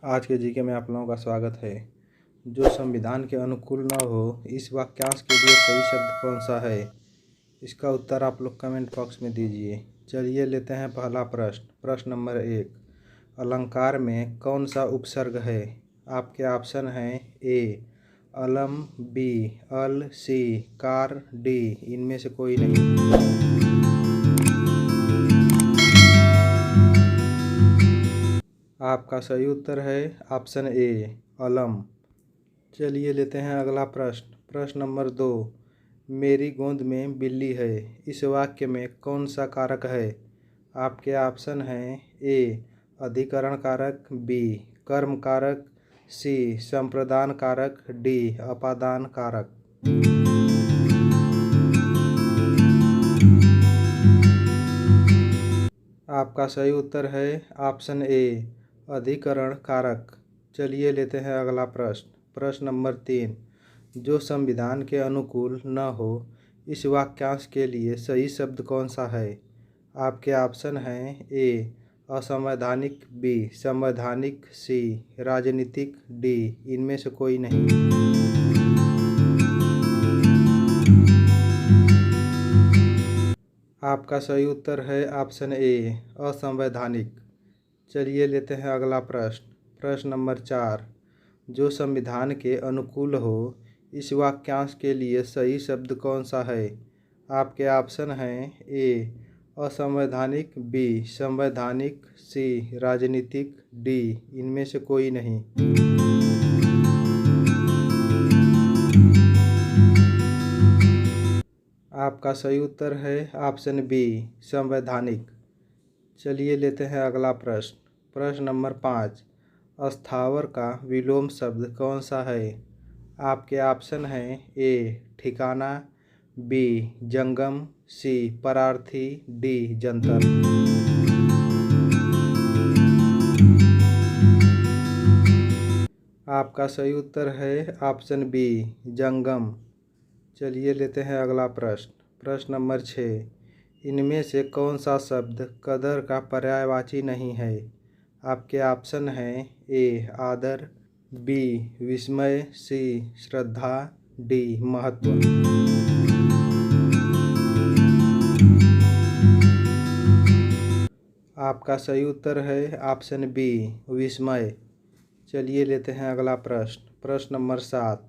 आज के जीके में आप लोगों का स्वागत है। जो संविधान के अनुकूल न हो इस वाक्यांश के लिए सही शब्द कौन सा है? इसका उत्तर आप लोग कमेंट बॉक्स में दीजिए। चलिए लेते हैं पहला प्रश्न। प्रश्न नंबर 1, अलंकार में कौन सा उपसर्ग है? आपके ऑप्शन हैं ए अलम, बी अल, सी कार, डी इनमें से कोई नहीं। आपका सही उत्तर है ऑप्शन ए अलम। चलिए लेते हैं अगला प्रश्न। प्रश्न नंबर 2, मेरी गोद में बिल्ली है इस वाक्य में कौन सा कारक है? आपके ऑप्शन हैं ए अधिकरण कारक, बी कर्म कारक, सी संप्रदान कारक, डी अपादान कारक। आपका सही उत्तर है ऑप्शन ए अधिकरण कारक। चलिए लेते हैं अगला प्रश्न। प्रश्न नंबर 3, जो संविधान के अनुकूल न हो इस वाक्यांश के लिए सही शब्द कौन सा है? आपके ऑप्शन हैं ए असंवैधानिक, बी संवैधानिक, सी राजनीतिक, डी इनमें से कोई नहीं। आपका सही उत्तर है ऑप्शन ए असंवैधानिक। चलिए लेते हैं अगला प्रश्न। प्रश्न नंबर 4, जो संविधान के अनुकूल हो इस वाक्यांश के लिए सही शब्द कौन सा है? आपके ऑप्शन हैं ए असंवैधानिक, बी संवैधानिक, सी राजनीतिक, डी इनमें से कोई नहीं। आपका सही उत्तर है ऑप्शन बी संवैधानिक। चलिए लेते हैं अगला प्रश्न। प्रश्न नंबर 5, स्थावर का विलोम शब्द कौन सा है? आपके ऑप्शन हैं ए ठिकाना, बी जंगम, सी परार्थी, डी जंतर। आपका सही उत्तर है ऑप्शन बी जंगम। चलिए लेते हैं अगला प्रश्न। प्रश्न नंबर 6, इनमें से कौन सा शब्द कदर का पर्यायवाची नहीं है? आपके ऑप्शन हैं ए आदर, बी विस्मय, सी श्रद्धा, डी महत्व। आपका सही उत्तर है ऑप्शन बी विस्मय। चलिए लेते हैं अगला प्रश्न। प्रश्न नंबर 7,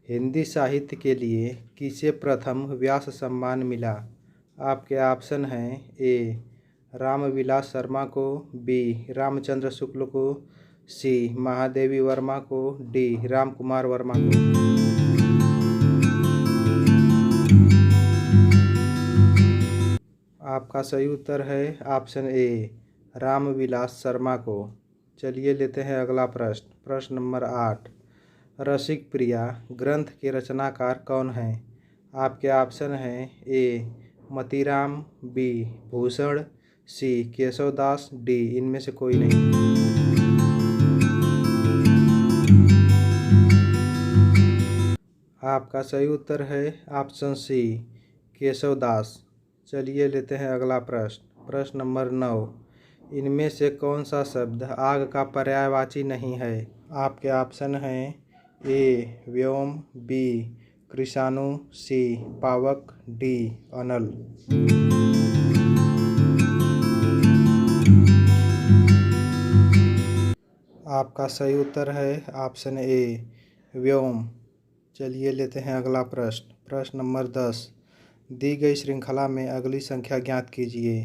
हिंदी साहित्य के लिए किसे प्रथम व्यास सम्मान मिला? आपके ऑप्शन हैं ए रामविलास शर्मा को, बी रामचंद्र शुक्ल को, सी महादेवी वर्मा को, डी रामकुमार वर्मा को। आपका सही उत्तर है ऑप्शन ए रामविलास शर्मा को। चलिए लेते हैं अगला प्रश्न। प्रश्न नंबर 8, रसिक प्रिया ग्रंथ के रचनाकार कौन हैं? आपके ऑप्शन हैं ए मतीराम, बी भूषण, सी केशवदास, डी इनमें से कोई नहीं। आपका सही उत्तर है ऑप्शन सी केशवदास। चलिए लेते हैं अगला प्रश्न। प्रश्न नंबर 9, इनमें से कौन सा शब्द आग का पर्यायवाची नहीं है? आपके ऑप्शन हैं ए व्योम, बी कृषाणु, सी पावक, डी अनल। आपका सही उत्तर है ऑप्शन ए व्योम। चलिए लेते हैं अगला प्रश्न। प्रश्न नंबर 10, दी गई श्रृंखला में अगली संख्या ज्ञात कीजिए।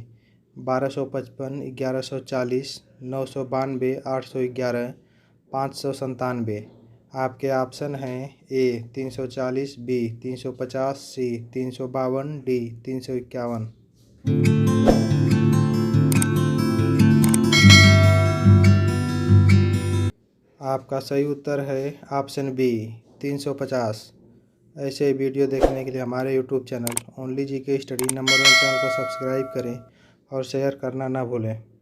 1255, 1140, 992, 811, 597। आपके ऑप्शन हैं ए 340, बी 350, सी 352, डी 351। आपका सही उत्तर है ऑप्शन बी 350। ऐसे वीडियो देखने के लिए हमारे YouTube channel only GK study number 1 channel को सब्सक्राइब करें और शेयर करना ना भूलें।